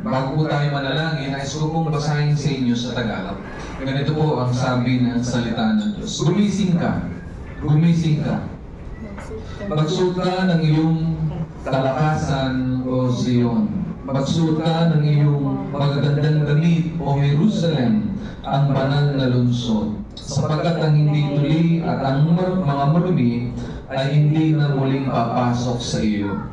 bago po tayo manalangin, nais ko pong basahin sa inyo sa Tagalog. Ganito po ang sabi ng salita ng Diyos. Gumising ka, gumising ka. Magsuot ka ng iyong kalakasan, O Zion. Magsuot ka ng iyong magagandang damit, O Jerusalem, ang banal na lungsod. Sapagkat ang hindi tuli at ang mga marumi ay hindi na muling papasok sa iyo.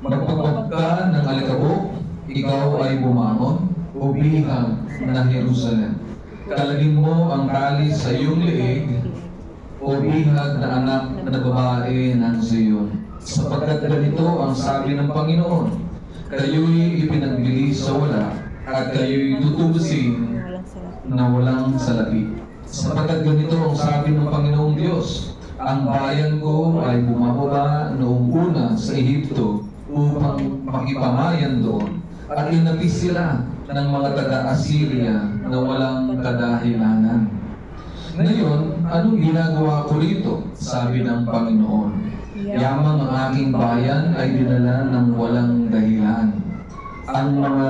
Magpagpag ka ng alikabok, ikaw ay bumangon, o bihag na Jerusalem. Kalagin mo ang tali sa iyong leeg, o bihag na anak na babae ng Zion. Sapagkat ganito ang sabi ng Panginoon, kayo'y ipinagbili sa wala, at kayo'y tutubusin na walang salapi. Sapagkat ganito ang sabi ng Panginoong Diyos, ang bayan ko ay bumababa noong una sa Ehipto upang makipamayan doon, at inapis sila ng mga taga-Assyria na walang kadahilanan. Ngayon, anong ginagawa ko rito? Sabi ng Panginoon, yamang ang aking bayan ay dinala ng walang dahilan. Ang mga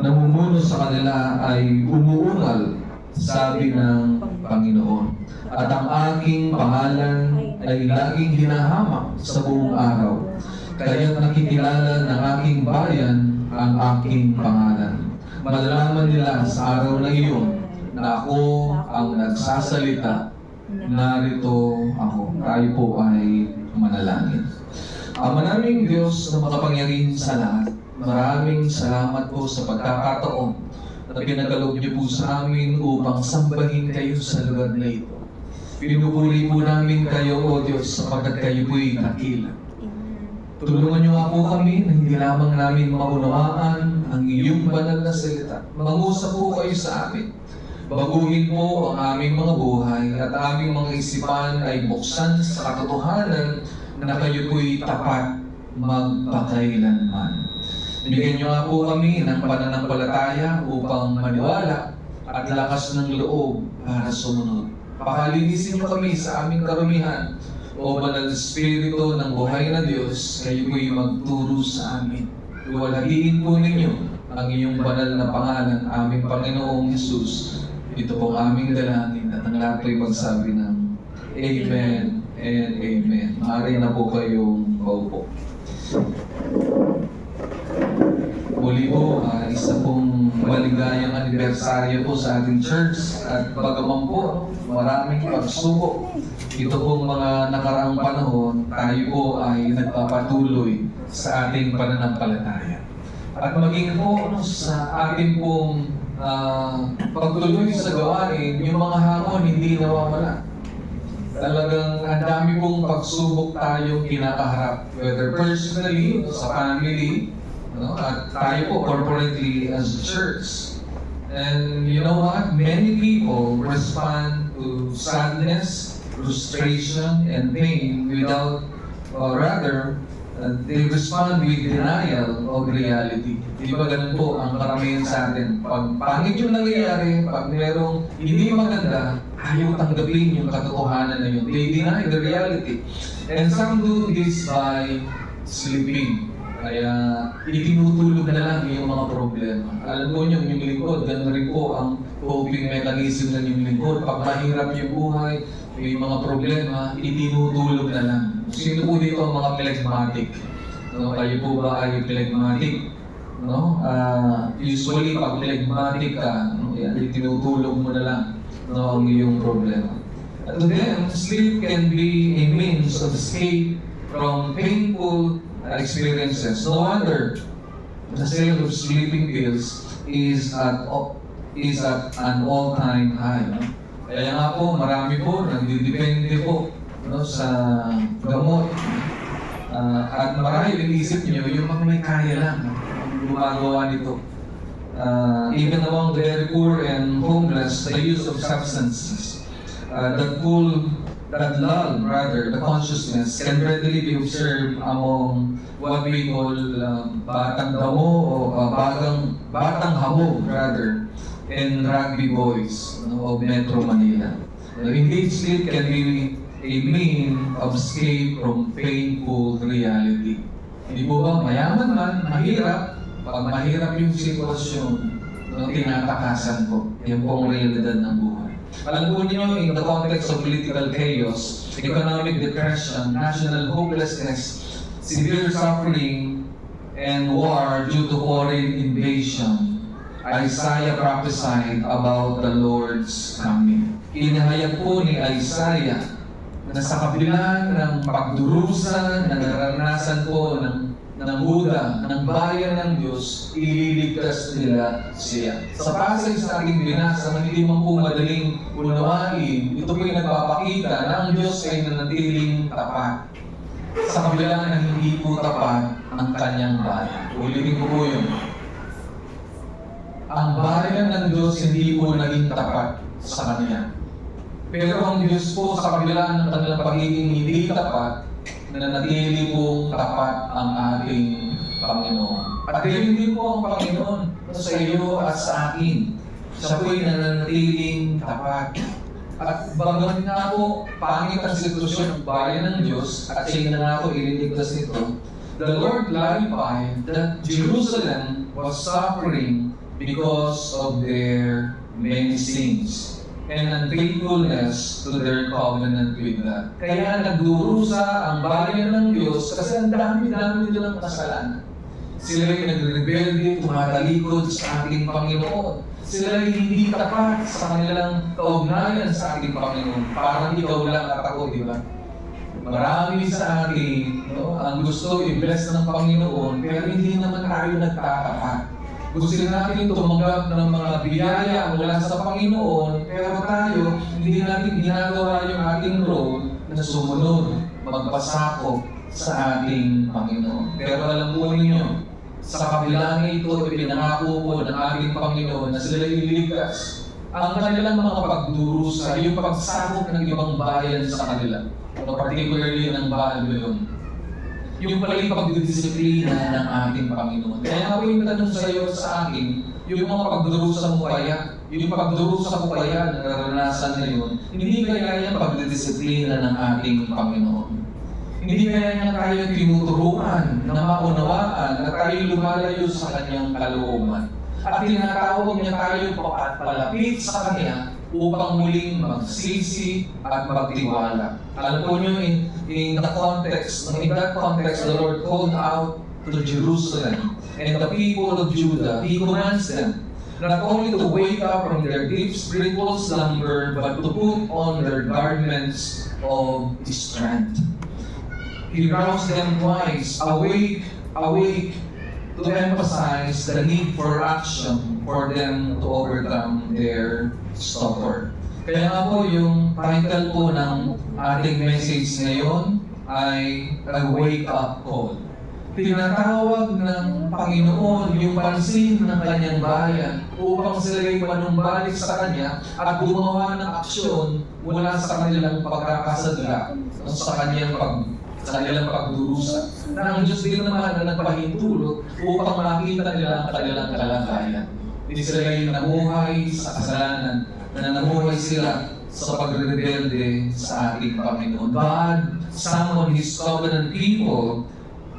namumuno sa kanila ay umuungal, sabi ng Panginoon. At ang aking pangalan ay laging hinahamak sa buong araw. Kaya't nakikilala ng aking bayan ang aking pangalan. Malalaman nila sa araw na iyon na ako ang nagsasalita. Narito ako. Tayo po ay manalangin. Manaming Diyos na makapangyarihan sa lahat, maraming salamat po sa pagkakataon na pinagkaloob niyo po sa amin upang sambahin kayo sa lugar na ito. Pinupuri po namin kayo, O Diyos, sapagkat kayo po'y dakila. Tulungan niyo nga po kami na hindi lamang namin maunawaan ang iyong banal na salita. Mangusap po kayo sa amin. Baguhin po ang aming mga buhay at aming mga isipan ay buksan sa katotohanan na kayo po'y tapat magpakailanman. Bigyan niyo nga po kami ng pananampalataya upang maniwala at lakas ng loob para sumunod. Pakalinisin niyo kami sa aming karumihan, O Banal na Espiritu ng buhay na Diyos, kayo po'y magturo sa amin. Luwalhatiin po ninyo ang iyong banal na pangalan, aming Panginoong Hesus. Ito po ang aming dalangin at ang lahat po'y magsabi ng Amen and Amen. Maaari na po kayong maupo. Muli po, isa pong maligayang anibersaryo po sa ating church at bagaman po, maraming pagsubok. Ito pong mga nakaraang panahon, tayo po ay nagpapatuloy sa ating pananampalataya. At maging po sa ating pong pagtuloy sa gawain, yung mga hamon hindi nawawala. Talagang ang dami pong pagsubok tayong kinakaharap, whether personally, sa family, at tayo po corporately as a church. And you know what? Many people respond to sadness, frustration, and pain without, or rather, they respond with denial of reality. Di ba ganun po ang karamihan sa atin? Pag pangit yung nangyayari, pag merong hindi maganda, ayaw tanggapin yung katotohanan na yun. They deny the reality. And some do this by sleeping. Kaya itinutulog na lang yung mga problema. Alam mo yung lingkod, ganun rin po ang coping mechanism ng yung lingkod. Pag mahirap yung buhay, may mga problema, itinutulog na lang. Sino po dito ang mga phlegmatic? Kayo po ba ay phlegmatic? Usually, pag phlegmatic ka, itinutulog mo na lang ang iyong problema. And then, sleep can be a means of escape from painful experiences. No wonder the sale of sleeping pills is at an all-time high. Kaya nga po, marami po nagdidepende po sa gamot. At marahil inisip nyo, yung mga may kaya lang gumagawa nito. Even among the very poor and homeless, the use of substances that lull the consciousness can readily be observed among what we call batang damo o batang hamog rather, and rugby boys of Metro Manila. Indeed, sleep can be a mean of escape from painful reality. Hindi po ba mayaman man, mahirap, Pag mahirap yung sitwasyon, no, tinatakasan ko. Yan po ang realidad ng buhay. Alam po niyo, in the context of political chaos, economic depression, national hopelessness, severe suffering, and war due to foreign invasion, Isaiah prophesied about the Lord's coming. Inahayag po ni Isaiah na sa kabila ng pagdurusa na naranasan po ng Huda, ng bayan ng Diyos, ililigtas nila siya. Sa passage na ating binasa, hindi man po madaling unawain, ito po'y nagpapakita na ang Diyos ay nanatiling tapat. Sa kabila ng hindi po tapat ang kanyang bayan. Ulitin ko po yun. Ang bayan ng Diyos hindi po naging tapat sa kanya. Pero ang Diyos po sa kabila ng kanilang pagiging hindi tapat, nanatili pong tapat ang ating Panginoon. At gayon din po ang Panginoon sa iyo at sa akin. Siya po'y nanatiling tapat. At bagaman nga po, pangit ang sitwasyon ng bayan ng Diyos at siya na nga po ililigtas nito, the Lord clarified that Jerusalem was suffering because of their many sins and unfaithfulness to their covenant with God. Kaya nagdurusa ang bayan ng Diyos kasi ang dami-dami nilang kasalanan. Sila ay nagrebelde, tumatalikod sa ating Panginoon. Sila ay hindi tapat sa kanilang kaugnayan sa ating Panginoon. Parang ikaw lang at ako, di ba? Marami sa atin, no, ang gusto i-bless ng Panginoon, pero hindi naman tayo nagtatapat. Gusto natin tumanggap ng mga biyaya mula sa Panginoon, pero tayo, hindi natin ginagawa yung ating role na sumunod, magpasakop sa ating Panginoon. Pero alam po ninyo, sa kabila ng ito, ipinangako po ng ating Panginoon na sila ililigtas. Ang kanilang mga pagdurusa, yung pagsakop ng ibang bayan sa kanila, particularly ng Babylon. Yung pala yung pagdidisiplina ng ating Panginoon. Kaya ako yung tanong sa iyo sa akin, yung mga pagdurusa mo kaya, yung pagdurusa ko kaya na naranasan na yun, hindi kaya yung pagdidisiplina ng ating Panginoon. Hindi kaya niya tayo tinuturuan na maunawaan na tayo lumalayo sa kanyang kalooban. At tinatawag niya tayo palapit sa kanya upang muling magsisi at magtiwala. Alam po niyo, in that context, the Lord called out to Jerusalem and the people of Judah. He commands them not only to wake up from their deep spiritual slumber, but to put on their garments of strength. He roused them twice, awake, awake, to emphasize the need for action for them to overcome their stupor. Kaya nga po yung title po ng ating message ngayon ay a wake-up call. Tinatawag ng Panginoon yung pansin ng kanyang bayan upang sila'y manumbalik sa kanya at gumawa ng aksyon mula sa kanilang pagkakasadla sa kanilang pagdurusa. Na ang Diyos din naman na nagpahintulot upang makita nila ang kanilang kalagayan. Hindi sila yung namuhay sa kasalanan, na namuhay sila sa pagrebelde sa ating Panginoon. God summoned His covenant people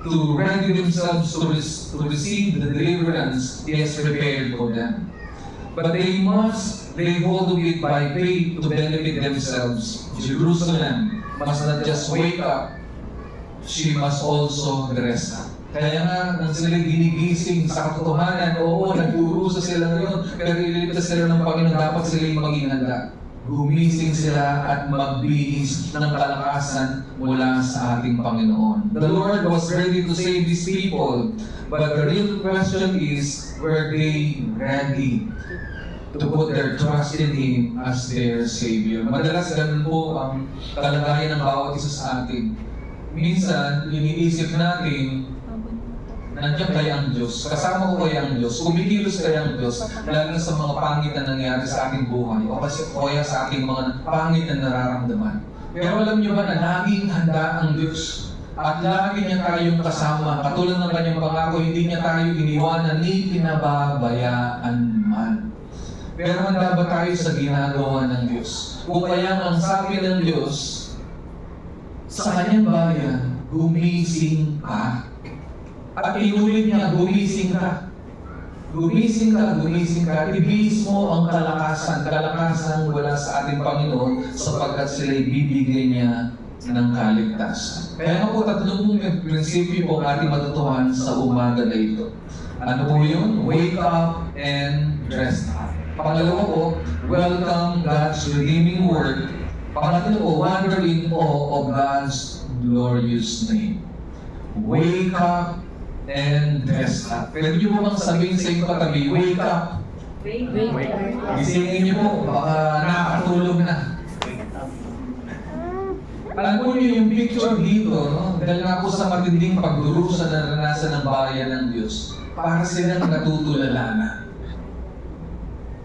to ready themselves to receive the deliverance He has prepared for them. But they must lay hold of it by faith to benefit themselves. Jerusalem must not just wake up, she must also dress up. Kaya nga, nang sila ginigising sa katotohanan, oo, nagpurusa sila ngayon, pero ililigtas sila ng Panginoon, dapat sila maging handa. Gumising sila at magbihis ng kalakasan mula sa ating Panginoon. The Lord was ready to save His people, but the real question is, were they ready to put their trust in Him as their Savior? Madalas ganun po ang kalagayan ng bawat isa sa atin. Minsan, iniisip natin, nandiyan kaya ang Diyos, kasama ko kaya ang Diyos, kumikilos kaya ang Diyos, lalo sa mga pangit na nangyari sa ating buhay, o kaya sa ating mga pangit na nararamdaman. Pero alam niyo ba na laging handa ang Diyos? At lagi niya tayong kasama, katulad ng kanyang pangako, hindi niya tayo iniwanan ni pinababayaan man. Pero handa ba tayo sa ginagawa ng Diyos? Kung kaya ang sabi ng Diyos, sa kanyang bayan, gumising ka. At inulit niya, gumising ka. Gumising ka, ibigis mo ang kalakasan wala sa ating Panginoon sapagkat sila'y bibigay niya ng kaligtasan. Kaya po, tatlong prinsipyo po ang ating matutuhan sa umaga na ito. Ano po yun? Wake up and dress up. Pangalawa po, welcome God's redeeming word. Pangatlo po, wonder in awe of God's glorious name. Wake up and dress up. Pwede niyo po bang sabihin sa inyong katabi, wake up. Wake up. Gisingin niyo po, baka nakakatulog na. Alam po niyo yung picture dito, no? Dahil nga po sa matinding pagdurusa na naranasan ng bayan ng Diyos, para silang natutulala na.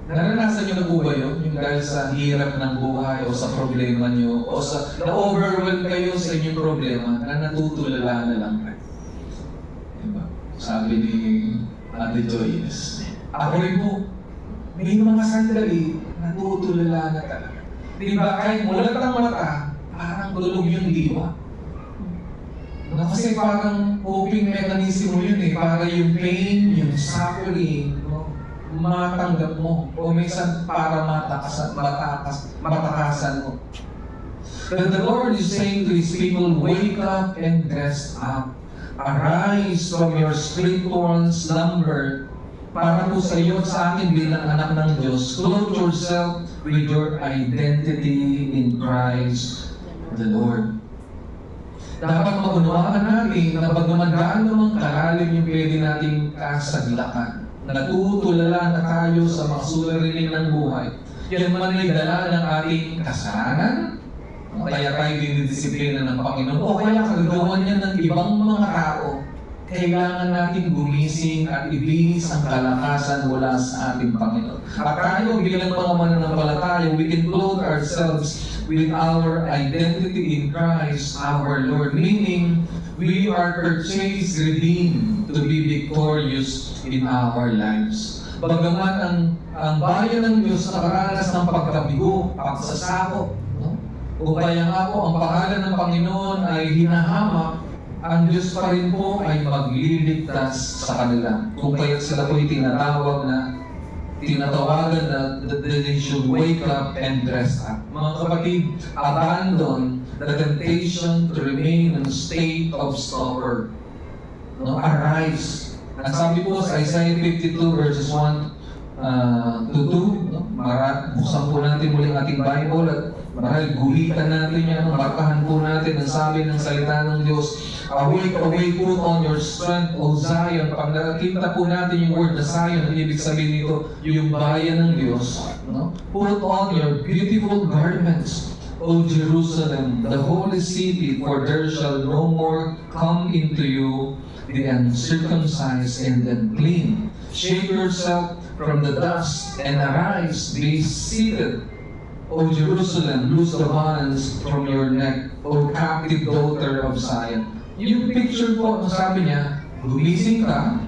Naranasan niyo na po ba yun? Yung dahil sa hirap ng buhay o sa problema niyo o sa na-overwhelm kayo sa inyong problema na natutulala na lang kayo. Diba? Sabi ni Ate Joyce, ako rin po, may mga sandali natutulala na talaga. Diba? Kahit mulat ang mata, parang lulog yung diwa. No, kasi parang coping mechanism mo yun eh. Para yung pain, yung suffering, no, matanggap mo. O minsan para matakasan mo. But the Lord is saying to His people, wake up and dress up. Arise from your spiritual slumber. Para po sa iyo at sa akin bilang anak ng Diyos, clothe yourself with your identity in Christ the Lord. Dapat maunawaan natin na bagaman gaano mang kalalim yung pwede nating kasaglakan, natutulala na tayo sa mga suliranin ng buhay, yan man ay dala ng ating kasalanan, kaya tayo dinidisiplina ng Panginoon, o kaya kagagawan niya ng ibang mga tao, kailangan natin gumising at ibigis ang kalakasan mula sa ating Panginoon. At tayo bilang mga mananampalataya, we can clothe ourselves with our identity in Christ, our Lord. Meaning, we are purchased, redeemed to be victorious in our lives. Bagaman ang bayan ng Diyos nakaranas ng pagkabigo, pagsasakop, no? O kaya nga po, ang pangalan ng Panginoon ay hinahamak, ang Diyos pa rin po ay magliligtas sa kanila. Kung kaya sila po tinatawagan na they should wake up and dress up. Mga kapatid, abandon the temptation to remain in a state of stupor. No? Arise. Ang sabi po sa Isaiah 52 verses 1 to 2, no? Buksan po natin muli ang ating Bible at marahil guhitan natin yan, markahan po natin ang sabi ng salita ng Diyos. Awake, awake, put on your strength, O Zion. Pag nakakita po natin yung word na Zion, ang ibig sabihin nito, yung bayan ng Diyos. No? Put on your beautiful garments, O Jerusalem, the holy city, for there shall no more come into you the uncircumcised and unclean. Shake yourself from the dust and arise, be seated. O Jerusalem, loose the bonds from your neck, O captive daughter of Zion. Yung picture po, sabi niya, gumising ka,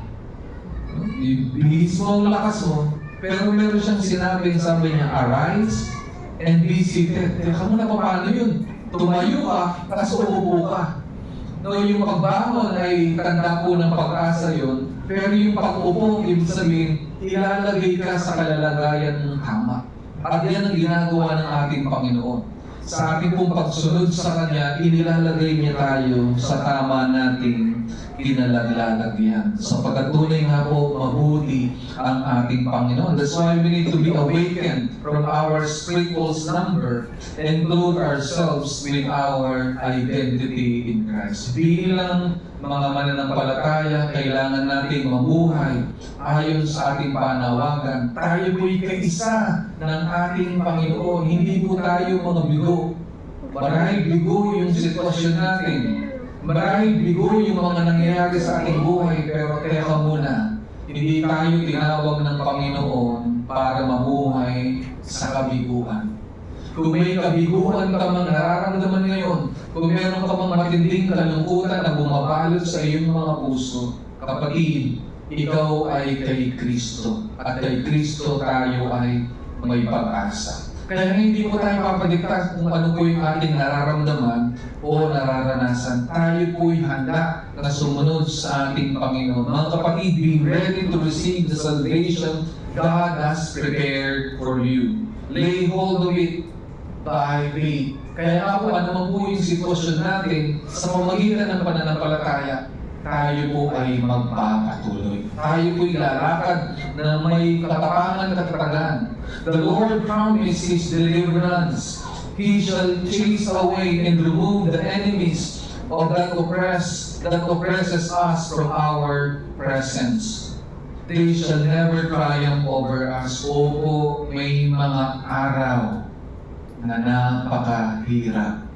ibigis mo ang lakas mo, pero meron siyang sinabing, sabi niya, arise and be seated. Teka muna, paano yun? Tumayo ka, tapos umupo ka. No, yung pagbangon ay tanda po ng pag-asa yun, pero yung pag-upo, ibig sabihin, ilalagay ka sa kalalagayan ng tama. At yan ang ginagawa ng ating Panginoon. Sa ating pong pagsunod sa Kanya, inilalagay niya tayo sa tama nating kinalaglalagyan. Sapagkat tunay nga po, mabuti ang ating Panginoon. That's why we need to be awakened from our spiritual slumber and clothe ourselves with our identity in Christ. Bilang mga mananampalataya, kailangan nating mabuhay ayon sa ating panawagan. Tayo po'y kaisa ng ating Panginoon. Hindi po tayo mga bigo. Marahil bigo yung sitwasyon natin. Marahil bigo yung mga nangyayari sa ating buhay. Pero teka muna, hindi tayo tinawag ng Panginoon para mamuhay sa kabiguan. Kung may kabiguan ka mang nararamdaman ngayon, kung meron ka mang matinding kalungkutan na bumabalot sa iyong mga puso, kapatid, ikaw ay kay Kristo. At kay Kristo tayo ay may pag-asa. Kaya hindi po tayo papadiktas kung ano po yung ating nararamdaman o nararanasan. Tayo po'y handa na sumunod sa ating Panginoon. Mga kapatid, be ready to receive the salvation God has prepared for you. Lay hold of it by faith. Kaya nga po, ano man po yung sitwasyon natin, sa pamamagitan ng pananampalataya, tayo po ay magpapatuloy. Tayo po'y lalakad na may katapangan at katatagan. The Lord promised His deliverance. He shall chase away and remove the enemies of that oppresses us from our presence. They shall never triumph over us. Opo, may mga araw na napakahirap.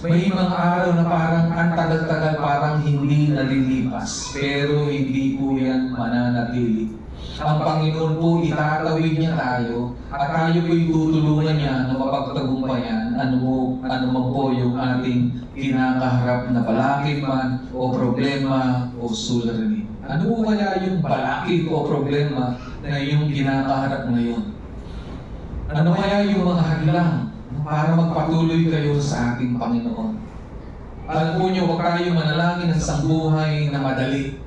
May mga araw na parang ang tagal-tagal, parang hindi nalilipas. Pero hindi po yan mananatili. Ang Panginoon po, itatawid niya tayo at tayo po tutulungan niya na mapagtagumpayan ano man po yung ating kinakaharap na balakid man o problema o suliranin. Ano po kaya yung balakid o problema na yung kinakaharap ngayon? Ano kaya yung mga hadlang para magpatuloy kayo sa ating Panginoon? Alam po niyo, huwag tayo manalangin ng isang buhay na madali.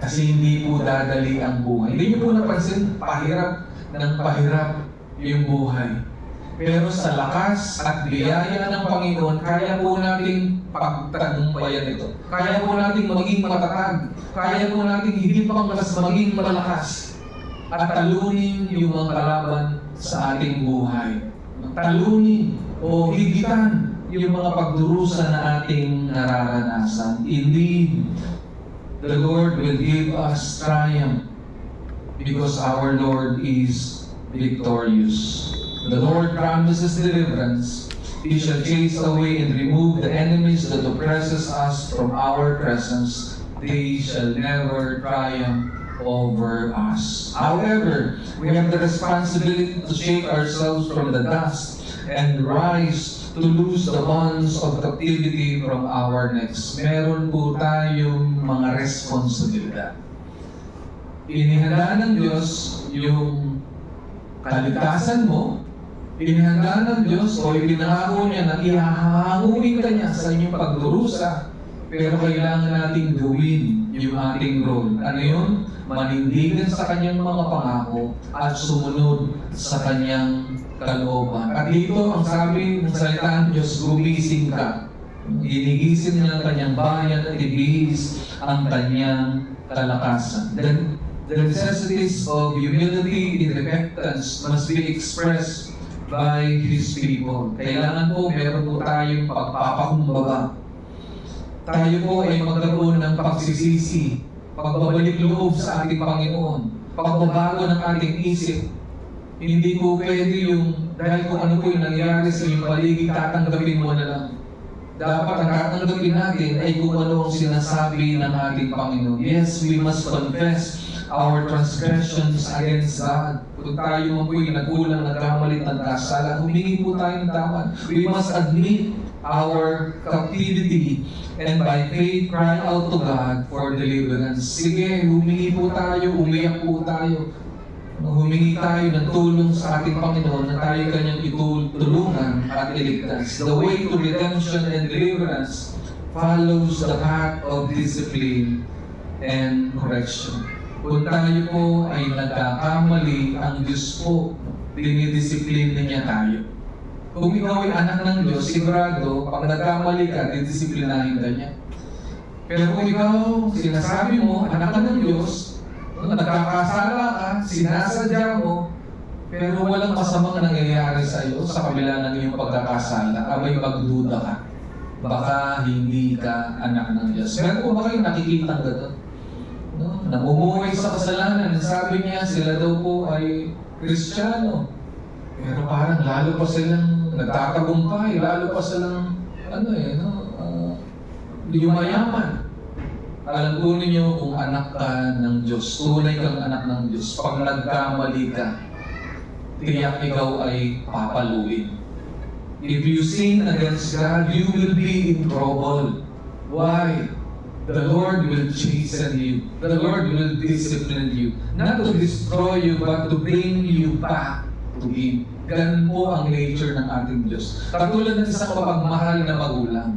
Kasi hindi po dadali ang buhay. Hindi niyo po napansin, pahirap ng pahirap yung buhay. Pero sa lakas at biyaya ng Panginoon, kaya po nating pagtagumpayan ito. Kaya po nating maging matatag. Kaya po nating higit pang mas maging malakas. At talunin yung mga kalaban sa ating buhay. Talunin o higitan yung mga pagdurusa na ating nararanasan. Indeed, the Lord will give us triumph because our Lord is victorious. The Lord promises deliverance. He shall chase away and remove the enemies that oppresses us from our presence. They shall never triumph over us. However, we have the responsibility to shake ourselves from the dust and rise to loose the bonds of captivity from our necks. Meron po tayong mga responsibilidad. Inihanda ng Diyos yung kaligtasan mo, inihanda ng Diyos o ipinangako niya na ihahanguin ka niya sa inyong pagdurusa, pero kailangan nating gawin yung ating role. Ano yun? Manindigan sa kanyang mga pangako at sumunod sa kanyang kalooban. At dito, ang sabi ng salita ng Diyos, gumising ka. Ginigising niya ang kanyang bayan at ibihis ang kanyang kalakasan. The necessities of humility and repentance must be expressed by His people. Kailangan po, meron po tayong pagpapakumbaba. Tayo po ay magkaroon ng pagsisisi, pagbabalik loob sa ating Panginoon, pagbabago ng ating isip. Hindi po pwede yung, dahil kung ano po yung nangyari sa iyong paligid, tatanggapin mo na lang. Dapat ang tatanggapin natin ay kung ano ang sinasabi ng ating Panginoon. Yes, we must confess our transgressions against God. Kung tayo man po yung nagkulang, nagkamalit, nagkasala, humingi po tayo ng tawad. We must admit our captivity and by faith cry out to God for deliverance. Sige, humingi po tayo, umiyak po tayo. Humingi tayo ng tulong sa ating Panginoon na tayo kanyang itulungan at iligtas. The way to redemption and deliverance follows the path of discipline and correction. Kung tayo po ay nagkakamali, ang Diyos po, dinidisiplina niya tayo. Kung ikaw ay anak ng Diyos, sigurado, pag nagkamali ka, didisiplinahin ka niya. Pero kung ikaw, sinasabi mo, anak ka ng Diyos, nagkakasala ka, sinasadya mo, pero walang masamang nangyayari sa iyo sa kabila ng iyong pagkakasala, abay magduda ka. Baka hindi ka anak ng Diyos. Meron po ba kayong nakikita gano'n? No? Namumuhay sa kasalanan. Sabi niya, sila daw po ay Kristiyano. Pero parang lalo pa silang nagtatagumpay, lalo pa silang yumayaman. Alam po ninyo kung anak ka ng Diyos, tunay kang anak ng Diyos, pag nagkamali ka, tiyak ikaw ay papaluin. If you sin against God, you will be in trouble. Why? The Lord will chasten you. The Lord will discipline you. Not to destroy you, but to bring you back to to Him. Ganun po ang nature ng ating Diyos. Katulad ng isang mapagmahal na magulang.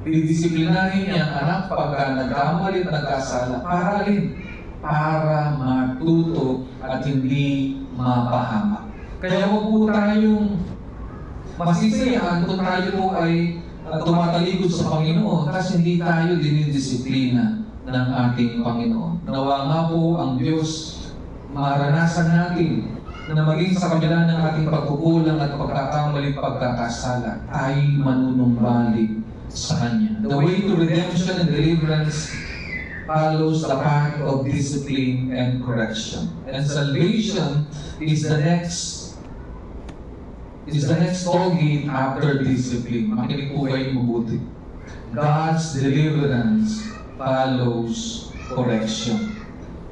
Didisiplinahin niya ang anak pagka nagkamali at nagkasala. Para alin? Para matuto at hindi mapahamak. Kaya huwag po tayong masisiyahan kung tayo po ay tumatalikod sa Panginoon kasi hindi tayo dinidisiplina ng ating Panginoon. Nawa nga po ang Diyos maranasan natin na maging sa kabila ng ating pagkukulang at pagkakamali pagkakasala, tayo manunumbalik sa Kanya. The way to redemption and deliverance follows the path of discipline and correction. And salvation is the next toll gate after discipline. Makinig po kayo mabuti. God's deliverance follows correction.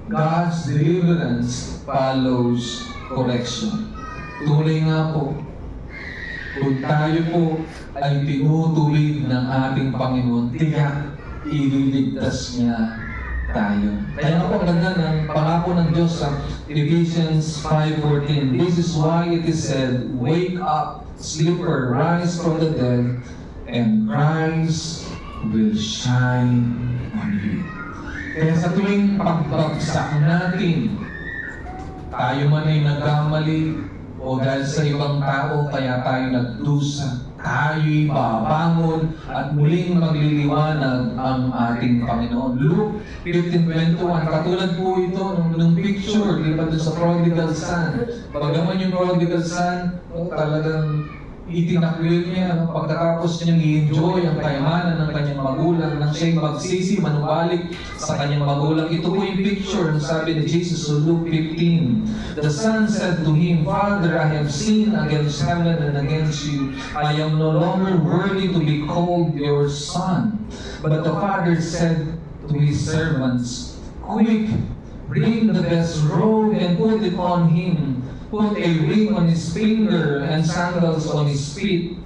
God's deliverance follows correction. Tunay nga po, kung tayo po ay tinutuwid ng ating Panginoon, tiyak ililigtas niya tayo. Kaya nga po, ang ganda ng pangako ng Diyos sa Ephesians 5:14. This is why it is said, wake up, sleeper, rise from the dead, and Christ will shine on you. Kaya sa tuwing pagbagsak natin, tayo man ay nagkamali o dahil sa ibang tao kaya tayo nagdusa, tayo'y babangon at muling magliliwanag ang ating Panginoon. Luke 15:21, katulad po ito nung picture, di ba doon sa prodigal son. Bagaman yung prodigal son, talagang itinakwil niya, pagkatapos niyang i-enjoy ang kayamanan ng kanyang magulang, nang siya'y magsisi, manubalik sa kanyang magulang. Ito po yung picture, sabi ni Jesus sa Luke 15. The son said to him, Father, I have sinned against heaven and against you. I am no longer worthy to be called your son. But the father said to his servants, Quick, bring the best robe and put it on him. Put a ring on his finger and sandals on his feet.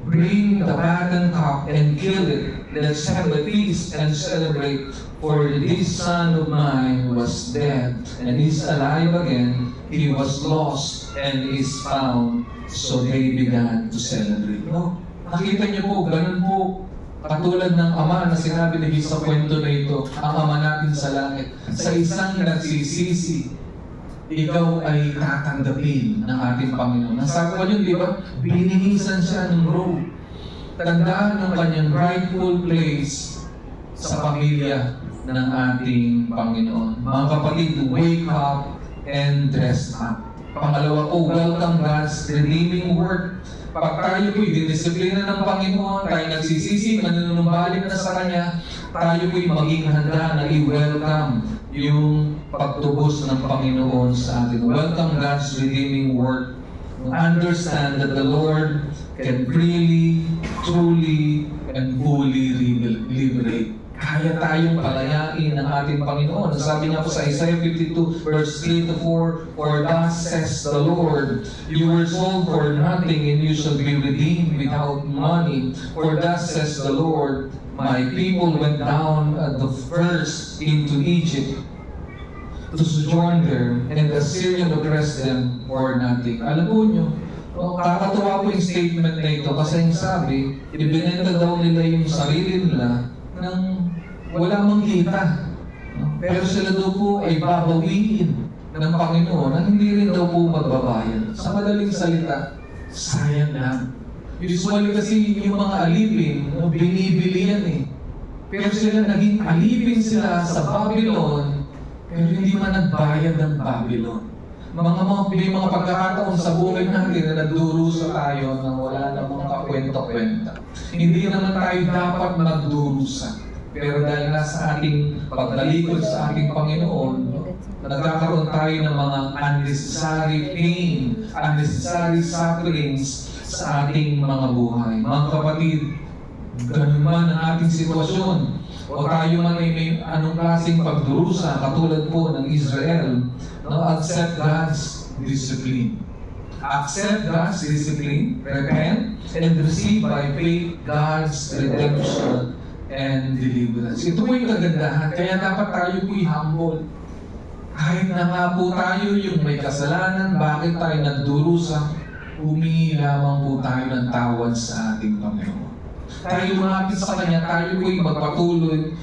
Bring the fattened calf and kill it. Let's have a feast and celebrate. For this son of mine was dead and is alive again. He was lost and is found. So they began to celebrate. No? Nakita niyo po, ganun po. Katulad ng Ama na sinabi ni Jesus sa kwento na ito, ang Ama natin sa langit. Sa isang nagsisisi, ikaw ay tatanggapin ng ating Panginoon. Nasabi ko yun, di ba? Bininisan siya ng robe. Tandaan yung kanyang rightful place sa pamilya ng ating Panginoon. Mga kapatid, wake up and dress up. Pangalawa po, welcome God's redeeming work. Pag tayo po'y dinisiplina ng Panginoon, tayo nagsisisi, manunumbalik na sa Kanya, tayo po'y maging handa na i-welcome yung pagtubos ng Panginoon sa atin. Welcome God's redeeming work. Understand that the Lord can freely, truly, and fully liberate. Kaya tayong palayain ng ating Panginoon. Sabi niya po sa Isaiah 52, verse 3-4, For thus says the Lord, you were sold for nothing and you shall be redeemed without money. For thus says the Lord, my people went down at the first into Egypt to sojourn there, and the Assyrian oppressed them for nothing. Alam po nyo, kakatuwa po yung statement na ito kasi yung sabi, ibinenta daw nila yung sarili nila nang wala mang kita. Pero sila daw po ay babawiin ng Panginoon na hindi rin daw po magbabayad. Sa madaling salita, sayang lang. Usually kasi yung mga alipin, binibili yan eh. Pero sila naging alipin sila sa Babylon, pero hindi man nagbayad ng Babylon. May mga pagkakataon sa buhay natin na nagdurusa tayo na wala namang kakwenta-kwenta. Hindi naman tayo dapat magdurusa. Pero dahil nasa ating pagtalikod sa ating Panginoon, nagkakaroon tayo ng mga unnecessary pain, unnecessary sufferings sa ating mga buhay. Mga kapatid, ganun man ang ating sitwasyon, o tayo man ay may anong klaseng pagdurusa, katulad po ng Israel, no, accept God's discipline. Accept God's discipline, repent, and receive by faith God's redemption and deliverance. Ito po yung kagandahan. Kaya dapat tayo po'y humble. Kahit na nga po tayo yung may kasalanan, bakit tayo nagdurusa, humingi lamang po tayo ng tawad sa ating Panginoon. Tayo lumapit sa Kanya, tayo po'y magpatulong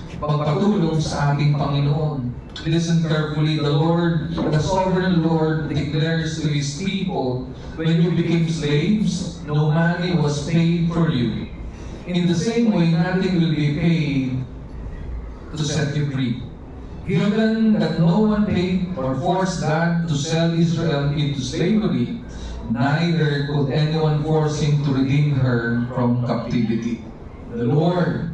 sa ating Panginoon. Listen carefully, the sovereign Lord declares to His people, when you became slaves, no money was paid for you. In the same way, nothing will be paid to set you free. Given that no one paid or forced God to sell Israel into slavery, neither could anyone force Him to redeem her from captivity. The Lord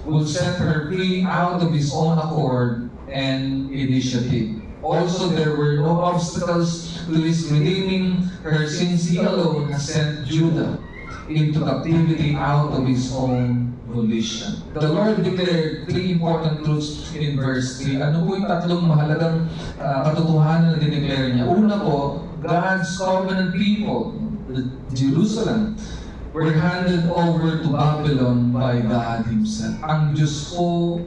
will set her free out of His own accord and initiative. Also, there were no obstacles to His redeeming her, since He alone has sent Judah into captivity out of His own volition. The Lord declared three important truths in verse 3. Ano po yung tatlong mahalagang katotohanan na dineclare niya? Una po, God's covenant people, Jerusalem, were handed over to Babylon by God Himself. Ang Diyos po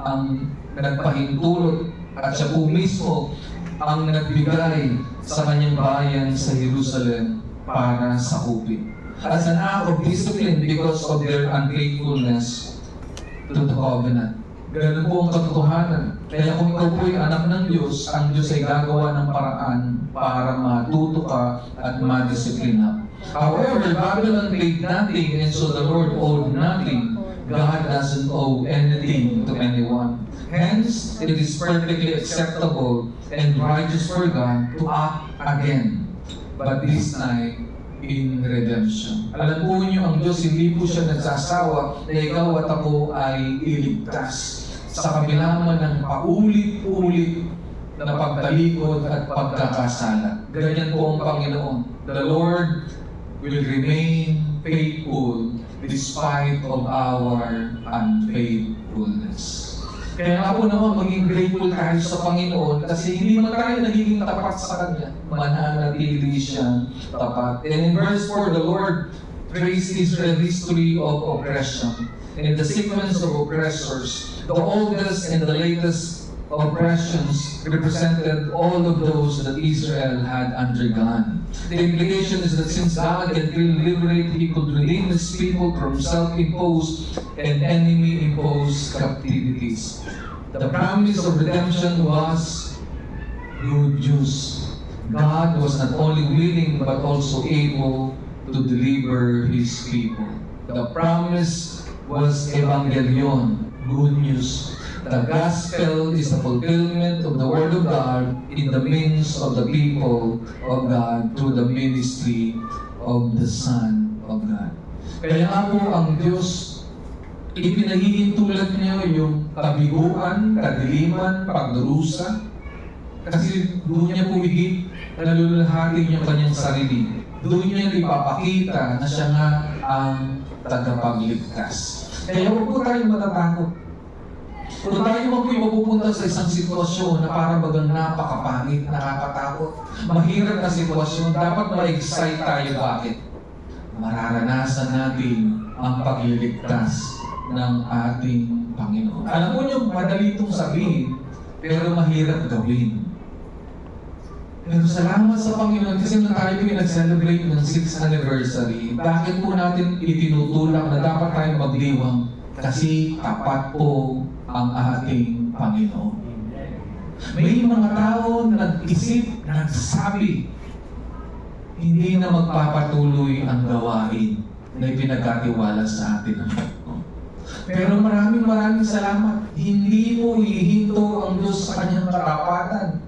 ang nagpahintulot at siya po mismo ang nagbigay sa kanyang bayan sa Jerusalem para sakupin. As an act of discipline because of their unfaithfulness to the covenant. Ganun po ang katotohanan. Kaya kung ikaw po'y anak ng Diyos, ang Diyos ay gagawa ng paraan para matuto ka at madisiplina. However, Babylon paid nothing, and so the Lord owed nothing. God doesn't owe anything to anyone. Hence, it is perfectly acceptable and righteous for God to act again, but this time in redemption. Alam po niyo, ang Diyos hindi po siya nagsasawa na ikaw at ako ay iligtas sa kabila man ng paulit-ulit na pagtalikod at pagkakasala. Ganyan po ang Panginoon. The Lord will remain faithful despite of our unfaithfulness. Kaya nga po naman maging grateful tayo sa Panginoon kasi hindi man tayo nagiging tapat sa Kanya. Mananatili siyang tapat. And in verse 4, the Lord traced Israel's history of oppression and the sequence of oppressors. The oldest and the latest oppressions represented all of those that Israel had undergone. The implication is that since God can really liberate, He could redeem His people from self-imposed and enemy-imposed captivities. The promise of redemption was good news. God was not only willing but also able to deliver His people. The promise was evangelion, good news. The gospel is the fulfillment of the Word of God in the midst of the people of God through the ministry of the Son of God. Kaya nga po ang Diyos, ipinahihintulad niya yung kabiguan, kadiliman, pagdurusa, kasi doon niya po higit nalulhating yung kanyang sarili. Doon niya ipapakita na siya nga ang tagapagligtas. Kaya huwag po tayong matatakot. Kung tayo man po'y mapupunta sa isang sitwasyon na parang bagang napakapangit, nakakatakot, mahirap na sitwasyon, dapat ma-excite tayo. Bakit? Mararanasan natin ang pagliligtas ng ating Panginoon. Alam mo niyo, madali itong sabihin, pero mahirap gawin. Pero salamat sa Panginoon kasi nung tayo po'y nag-celebrate ng 6th anniversary, bakit po natin itinutulak na dapat tayo magdiwang? Kasi tapat po ang ating Panginoon. May mga tao nag-isip, nagsasabi, hindi na magpapatuloy ang gawain na ipinagkatiwala sa atin ng Panginoon. Pero maraming salamat. Hindi mo ihinto ang Diyos sa kanyang katapatan.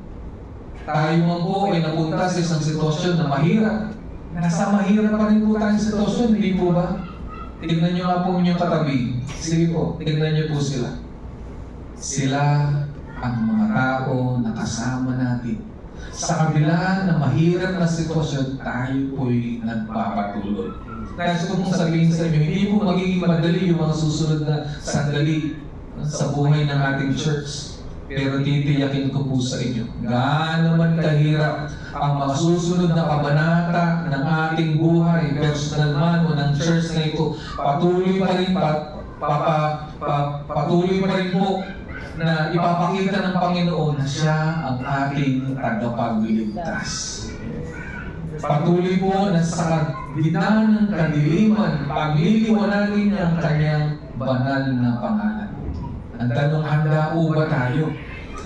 Tayo man po ay napunta sa isang sitwasyon na mahirap. Nasa mahirap pa rin po tayong sitwasyon, hindi po ba? Tignan niyo nga po inyong katabi. Sige po, tignan niyo po sila. Sila ang mga tao na kasama natin. Sa kabila ng mahirap na sitwasyon, tayo po'y nagpapatuloy. Nais ko pong sabihin sa inyo, hindi po magiging madali yung mga susunod na sandali sa buhay ng ating church. Pero titiyakin ko po sa inyo, gaano man kahirap ang mga susunod na kabanata ng ating buhay, personal man o ng church na ito, patuloy pa rin po na ipapakita ng Panginoon na siya ang ating tagapagligtas. Patuloy po na sa gitna ng kadiliman, pagliliwanagin niya ang kanyang banal na pangalan. Ang tanong, handa po ba tayo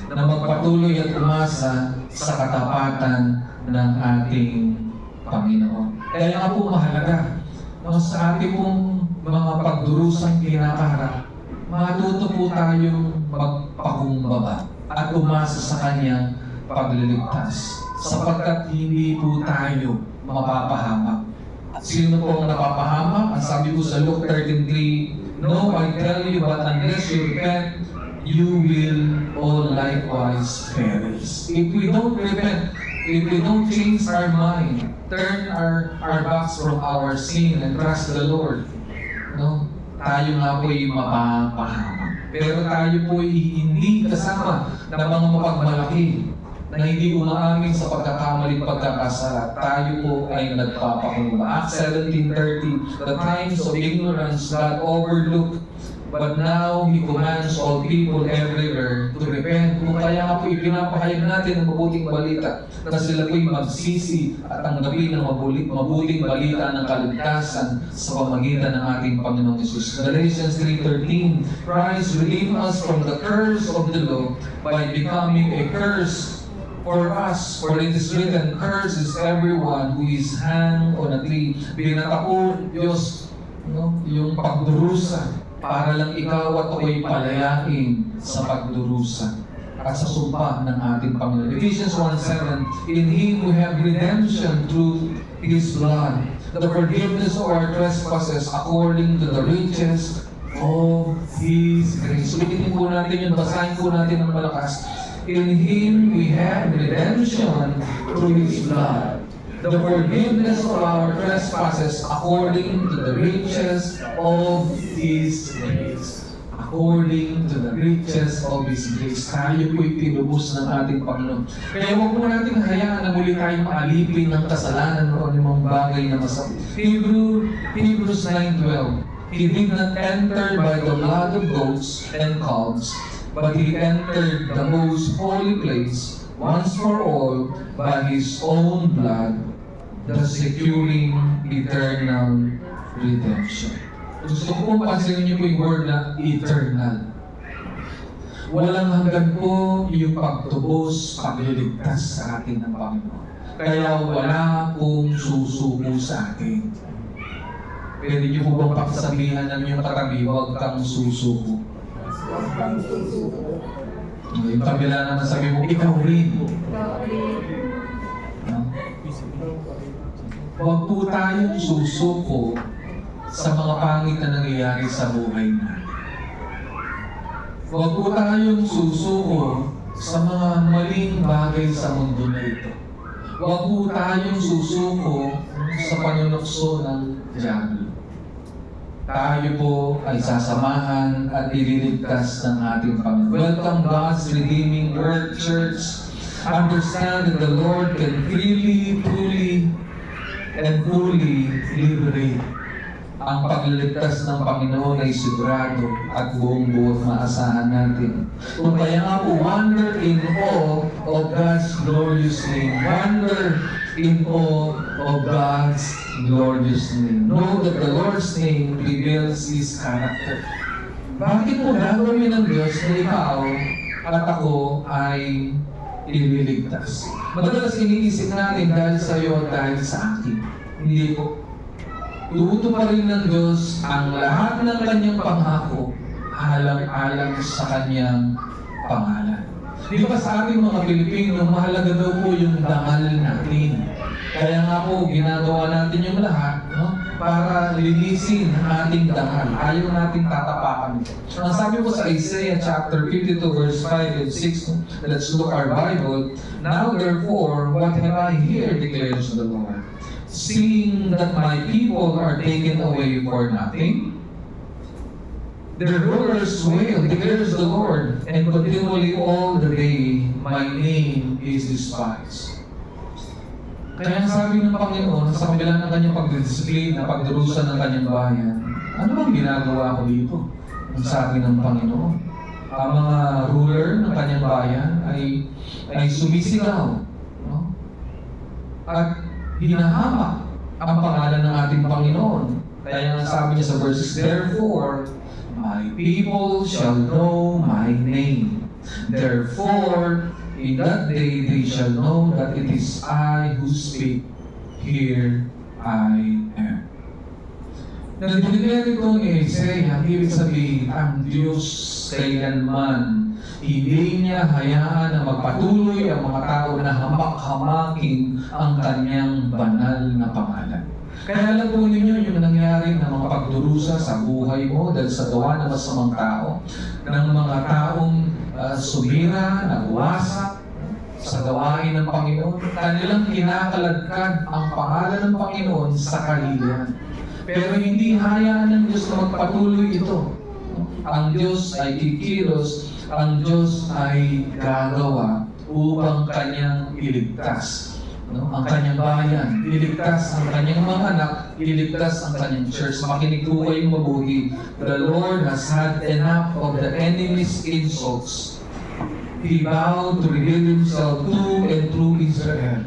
na magpatuloy at umasa sa katapatan ng ating Panginoon? Kaya nga po mahalaga na sa ating pong mga pagdurusang kinakaharap, matuto po tayong magpakumbaba at umasa sa kanyang pagliligtas, sapagkat hindi po tayo mapapahamak. At sino po ang napapahamak? Ang sabi po sa Luke 13:3, "No, I tell you, but unless you repent, you will all likewise perish." If we don't repent, if we don't change our mind, turn our backs from our sin and trust the Lord, no, tayo nga po ay mapapahamak. Pero tayo po ay hindi kasama ng mga mapagmalaki na hindi umaamin sa pagkakamali pagkakasala. Tayo po ay nagpapakumbaba. Acts 17:30, "The times of ignorance God overlooked, but now He commands all people everywhere to repent." Kung kaya nga po ipinapahayag natin ang mabuting balita na sila po'y magsisi at tanggapin ang mabuting balita ng kaligtasan sa pamagitan ng ating Panginoong Hesus. Galatians 3:13, "Christ redeemed us from the curse of the law by becoming a curse for us, for it is written, cursed is everyone who is hanged on a tree." Binatako, Diyos, no, yung pagdurusa para lang ikaw at ako'y palayain sa pagdurusa at sa sumpa ng ating Panginoon. Ephesians 1:7, "In Him we have redemption through His blood, the forgiveness of our trespasses according to the riches of His grace." Ulitin po natin yun, basahin po natin ng malakas. "In Him we have redemption through His blood, the forgiveness of our trespasses according to the riches of His grace." According to the riches of His grace. Tayo po'y pinubos ng ating Panginoon. Kaya huwag mo natin hayaan na muli tayong maalipin ng kasalanan o anumang bagay na masama. Hebrews 9:12, "He did not enter by the blood of goats and calves, but He entered the most holy place once for all by His own blood, thus securing eternal redemption." Gusto ko pong pansinin niyo po yung word na eternal. Walang hanggan po yung pagtubos, pagliligtas sa atin ng Panginoon. Kaya wala pong susuko sa atin. Pwede niyo po bang pakisabihan ng yung katabi, huwag kang susuko. Yung kabila naman sabi mo, ikaw rin. No? Huwag po tayong susuko sa mga pangit na nangyayari sa buhay natin. Huwag po tayong susuko sa mga maling bagay sa mundo na ito. Huwag po tayong susuko sa panunukso ng diablo. Tayo po ay sasamahan at ililigtas ng ating Panginoon. Welcome God's redeeming word, church. Understand that the Lord can freely, truly, and fully liberate. Ang pagliligtas ng Panginoon ay sigurado at buong-buong maasahan natin. Kung kaya nga po, wonder in awe of God's glorious name. Wonder in awe of God's glorious name. Know that the Lord's name reveals His character. Bakit po gagawin ng Diyos na ikaw at ako ay ililigtas? Madalas iniisip natin dahil sa iyo at dahil sa akin. Hindi po. Tuto pa rin ng Diyos ang lahat ng kanyang pangako alang-alang sa kanyang pangalan. Di ba sa ating mga Pilipino, mahalaga daw po yung dangal natin. Kaya nga po, ginagawa natin yung lahat, no? Para linisin ang ating dangal. Ayaw natin tatapakan ito. Ang sabi po sa Isaiah chapter 52 verse 5 and 6, let's look our Bible. "Now therefore, what have I here, declares the Lord. Seeing that my people are taken away for nothing, their rulers wail, declares the Lord, and continually all the day my name is despised." Kaya sabi ng Panginoon, sa kabila ng kanyang pagdidisiplina, pagdurusa ng kanyang bayan, ano bang ginagawa ko dito? Ang sabi ng Panginoon, ang mga ruler ng kanyang bayan ay sumisigaw, no? At hinahamak ang pangalan ng ating Panginoon. Kaya nga sabi niya sa verses, "Therefore, my people shall know my name. Therefore, in that day they shall know that it is I who speak. Here I am." Nag-declare ito ni Isaiah, ibig sabihin, ang Diyos kailanman hindi niya hayaan na magpatuloy ang mga tao na hamak-hamakin ang kanyang banal na pangalan. Kaya alam po ninyo yung nangyari na mga pagdurusa sa buhay mo dahil sa gawa ng masamang tao, ng mga taong sumira, nagwasak sa gawain ng Panginoon, kanilang kinakaladkad ang pangalan ng Panginoon sa kahihiyan. Pero hindi hayaan ng Diyos na magpatuloy ito. Ang Diyos ay kikilos, ang Diyos ay gagawa upang kanyang iligtas. Ang kanyang bayan, iligtas ang kanyang mga anak, iligtas ang kanyang church. Makinig po kayong mabuti. The Lord has had enough of the enemy's insults. He vowed to reveal Himself to and through Israel.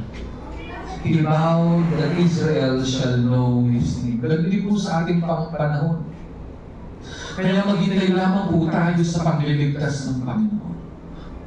He vowed that Israel shall know His name. Hindi po sa ating panahon. Kaya maghintay lamang po tayo sa pagliligtas ng Panginoon.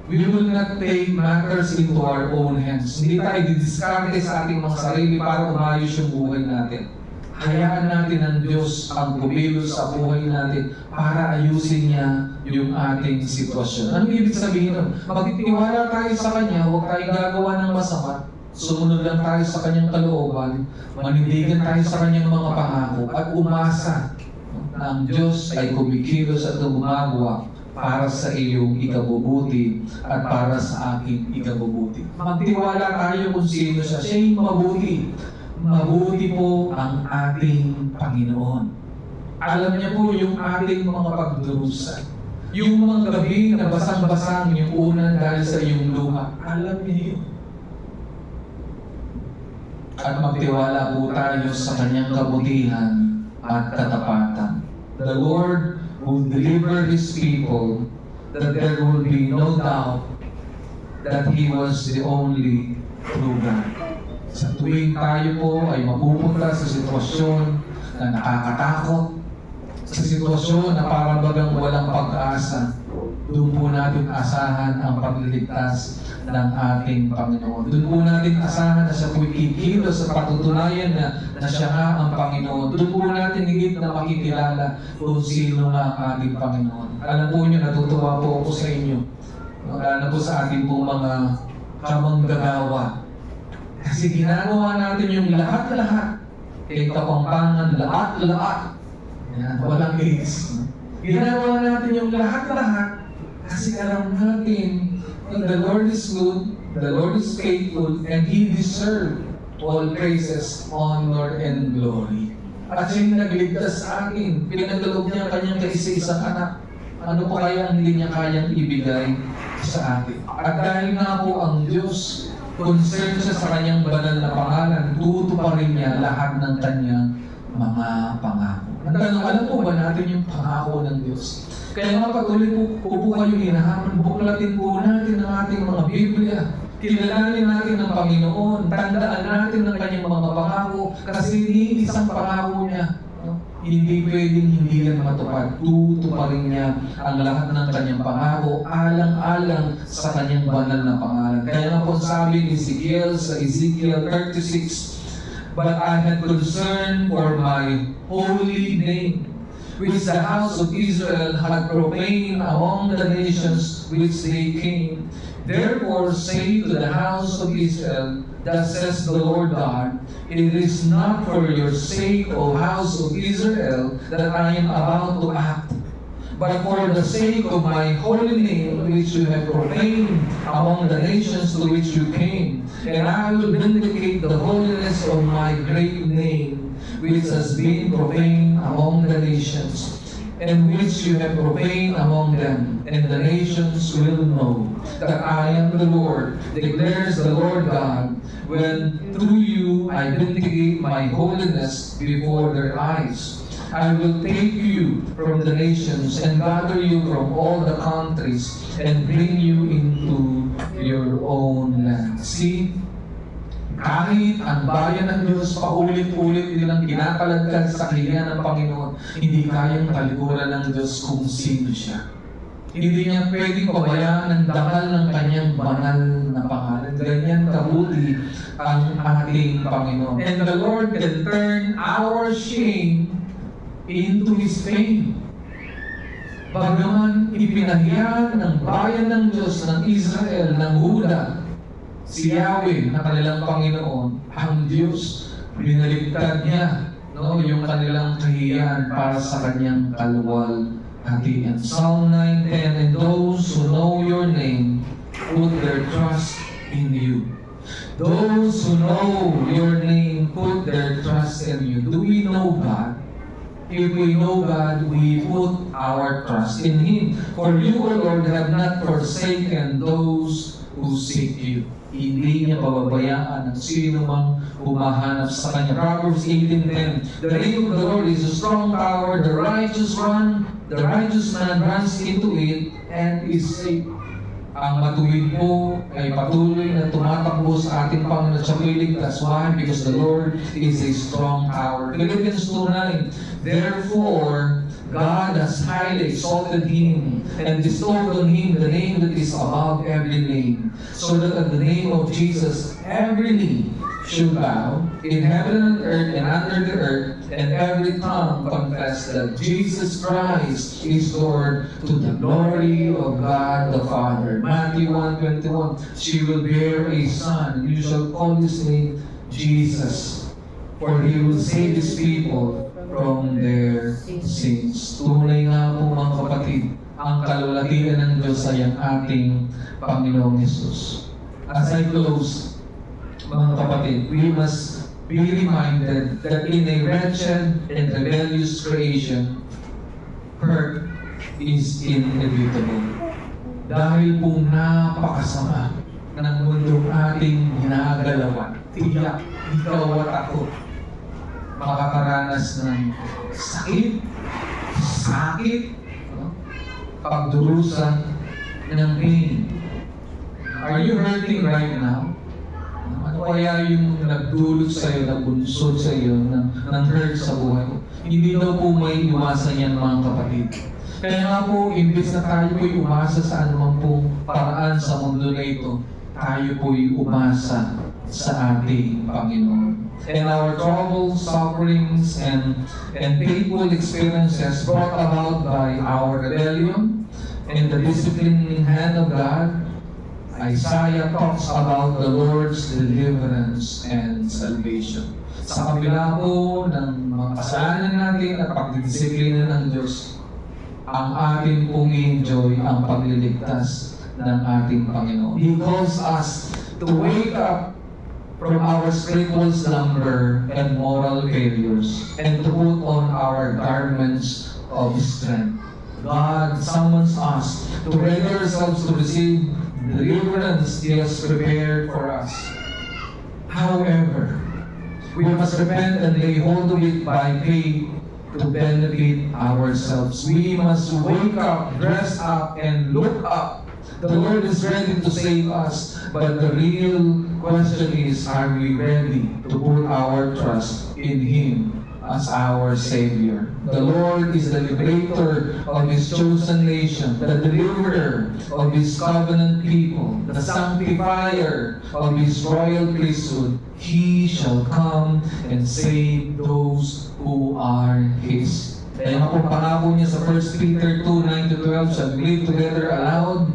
We will not take matters into our own hands. Hindi tayo didiskarte sa ating mga sarili para umayos yung buhay natin. Hayaan natin ang Diyos ang kumilos sa buhay natin para ayusin niya yung ating sitwasyon. Ano ibig sabihin nun? Magtitiwala tayo sa Kanya, huwag tayong gagawa ng masama. Sumunod lang tayo sa Kanyang kalooban, manindigan tayo sa Kanyang mga pangako, at umasa na ang Diyos ay kumikilos at gumagawa para sa iyong ikabubuti at para sa aking ikabubuti. Magtiwala tayo kung sino siya. Siya yung mabuti. Mabuti po ang ating Panginoon. Alam niya po yung ating mga pagdurusa. Yung mga gabi na basang-basang yung unan dahil sa iyong luha. Alam niya yun. At magtiwala po tayo sa kanyang kabutihan at katapatan. The Lord will deliver His people, that there will be no doubt that He was the only true God. Sa tuwing tayo po ay mapupunta sa sitwasyon na nakakatakot, sa sitwasyon na parang bagang walang pag-asa, doon po natin asahan ang pagliligtas ng ating Panginoon. Doon po natin asahan na siya po'y kikilos sa patutunayan na siya nga ang Panginoon. Doon po natin higit na makikilala kung sino nga ang ating Panginoon. Alam po nyo, natutuwa po ako sa inyo. Lalo po sa ating pong mga kamanggagawa. Kasi ginagawa natin yung lahat-lahat. Kay Kapampangan, lahat-lahat. Yan, walang AIDS. Ginagawa natin yung lahat-lahat kasi alam natin na the Lord is good, the Lord is faithful, and He deserves all praises, honor, and glory. At siya yung nagligtas sa akin. Pinagkaloob niya ang kanyang kaisa-isang anak. Ano pa kaya ang hindi niya kayang ibigay sa atin? At dahil nga po ang Diyos, concerned siya sa kanyang banal na pangalan, tutuparin niya lahat ng kanyang mga pangako. Ang tanong, alam po ba natin yung pangako ng Diyos? Kaya nga patuloy po kayo hinahamon, buklatin po natin ang ating mga Biblia. Kilalanin natin ang Panginoon, tandaan natin ang kanyang mga pangako, kasi hindi isang pangako niya. Hindi pwedeng hindi yan matupad. Tutuparin niya ang lahat ng kanyang pangako, alang-alang sa kanyang banal na pangalan. Kaya nga po sabi ni Ezekiel sa Ezekiel 36, "But I had concern for my holy name, which the house of Israel had profaned among the nations which they came. Therefore say to the house of Israel, thus says the Lord God, it is not for your sake, O house of Israel, that I am about to act, but for the sake of my holy name, which you have profaned among the nations to which you came. And I will vindicate the holiness of my great name, which has been profaned among the nations, and which you have profaned among them. And the nations will know that I am the Lord, declares the Lord God, when through you I vindicate my holiness before their eyes. I will take you from the nations and gather you from all the countries and bring you into your own land. See, kahit ang bayan ng Diyos paulit-ulit nilang kinakalagkan sa kahilingan ng Panginoon, hindi kayang talikuran ng Diyos kung sino siya. Hindi niya pwedeng pabayaan ang dangal ng kanyang banal na pangalan. Ganyan kabuti ang ating Panginoon. And the Lord can turn our shame into His fame. Bagaman ipinahiya ng bayan ng Diyos, ng Israel, ng Huda, si Yahweh na kanilang Panginoon, ang Diyos, binaligtad niya yung kanilang kahihiyan para sa kanyang kaluwalhatian. Psalm 9:10, and those who know your name put their trust in you. Those who know your name put their trust in you. Do we know God? If we know God, we put our trust in Him. For you, O Lord, have not forsaken those who seek you. Hindi niya pababayaan ang sino mang humahanap sa Kanya. Proverbs 18:10, the name of the Lord is a strong tower, the righteous man runs into it and is safe. Ang matuwid po ay patuloy na tumatakbo sa ating Panginoon at siya po'y ligtas. Why? Because the Lord is a strong tower. Philippians 2:9, therefore, God has highly exalted Him and bestowed on Him the name that is above every name, so that at the name of Jesus every knee should bow in heaven and earth and under the earth, and every tongue confess that Jesus Christ is Lord, to the glory of God the Father. Matthew 1:21, she will bear a son, and you shall call his name Jesus, for He will save His people from their sins. Tunay nga po mga kapatid, ang kalulatian ng Diyos ay ang ating Panginoong Yesus. As I close, mga kapatid, we must be reminded that in a wretched and rebellious creation, hurt is inevitable. Dahil po napakasama ng mundong ating ginagalawan, tiyak, ikaw at ako, makakaranas ng sakit, pagdurusa ng pain. Are you hurting right now? Ano kaya yung nagdulot sa'yo, nabunsod sa'yo ng hurt sa buhay mo? Hindi daw po may iwasan yan mga kapatid. Kaya nga po, imbis na tayo po'y umasa sa anumang pong paraan sa mundo na ito, tayo po'y umasa sa ating Panginoon. And our troubles, sufferings, and painful experiences brought about by our rebellion and the disciplining hand of God, Isaiah talks about the Lord's deliverance and salvation. Sa kabila po ng mga kasalanan natin at pagdidisiplina ng Diyos, ang ating pong enjoy ang pagliligtas ng ating Panginoon. He calls us to wake up from our spiritual slumber and moral failures and to put on our garments of strength. God summons us to ready ourselves to receive the deliverance He has prepared for us. However, we must repent and lay hold of it by faith to benefit ourselves. We must wake up, dress up, and look up. The Lord is ready to save us, but the real question is, are we ready to put our trust in Him as our Savior? The Lord is the liberator of His chosen nation, the deliverer of His covenant people, the sanctifier of His royal priesthood. He shall come and save those who are His. Kaya nga po pangako niya sa 1 Peter 2:9-12, shall we read together aloud.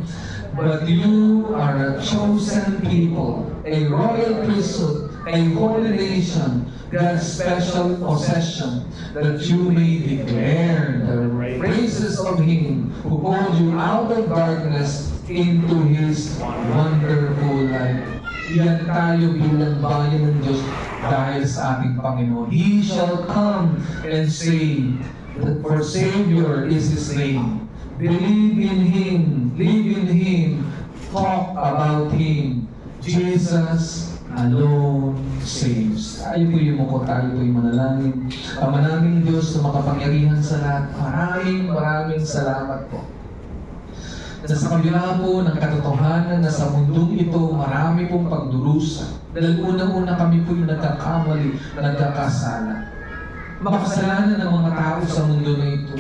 But you are a chosen people, a royal priesthood, a holy nation, God's special possession, that you may declare the praises of Him who called you out of darkness into His wonderful light. Iyan tayo bilang bayan ng Diyos dahil sa ating Panginoon. He shall come and save, for Savior is His name. Believe in Him, live in Him, talk about Him, Jesus alone saves. Tayo po yung muko, tayo po yung manalangin. Ama naming Diyos na makapangyarihan sa lahat, maraming salamat po. Na sa kabila po ng katotohanan na sa mundong ito, marami pong pagdurusa. Dahil unang-una kami po yung nagkakamali, nagkakasala. Makasalanan ng mga tao sa mundo na ito.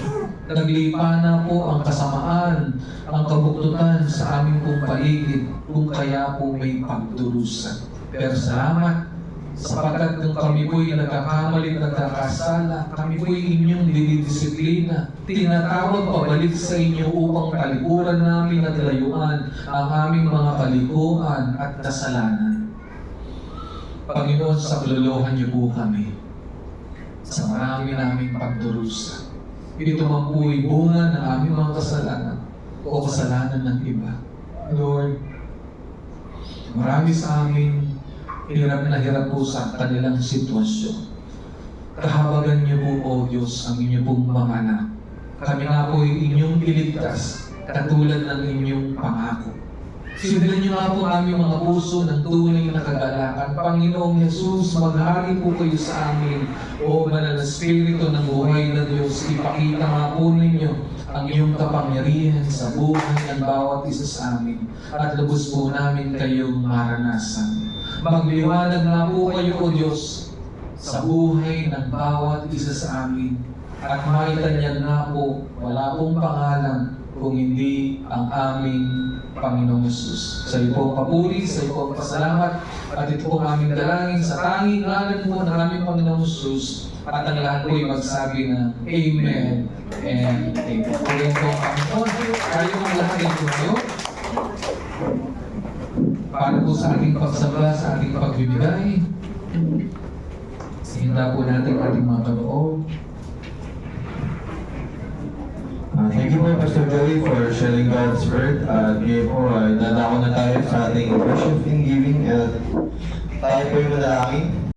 Naglipa na po ang kasamaan, ang kabuktutan sa aming pong paligid, kung kaya po may pagdurusa. Pero salamat, sapagkat kung kami po'y nagkakamali, nagkakasala, kami po'y inyong dinidisiplina, tinatawag pabalik sa inyo upang talikuran namin at layuan ang aming mga kalikuan at kasalanan. Panginoon, saklolohan niyo po kami sa marami naming pagdurusa. Ito man po'y bunga ng aming mga kasalanan o kasalanan ng iba. Lord, marami sa amin hirap na hirap po sa kanilang sitwasyon. Kahabagan niyo po, O Diyos, ang inyong pong mga anak. Kami nga po ay inyong iligtas, katulad ng inyong pangako. Sibilan niyo nga po ang aming mga puso ng tunay na kagalakan. Panginoong Jesus, maghari po kayo sa amin, O Banal na Espiritu ng buhay na Diyos. Ipakita nga po ninyo ang iyong kapangyarihan sa buhay ng bawat isa sa amin. At lubos po namin kayong maranasan. Magliwanag nga po kayo, O Diyos, sa buhay ng bawat isa sa amin. At maitanyag nga po, wala pong pangalan kung hindi ang aming Panginoong Jesus. Sa iyo po papuri, sa iyo po pasalamat, at ito po ang aming dalangin sa tanging ngalan po ng aming Panginoong Jesus. At ang lahat po ay magsabi na Amen and Amen. Purihin po ang Panginoon. Tayo ang lahat ay tumayo. Para po sa ating pagsamba, sa ating pagbibigay. Hinda po natin ating mga kaloob. Thank you po, Pastor Joey, for sharing God's Word. Ngayon po, dadako na tayo sa ating worship and giving. Tayo po yung manalangin.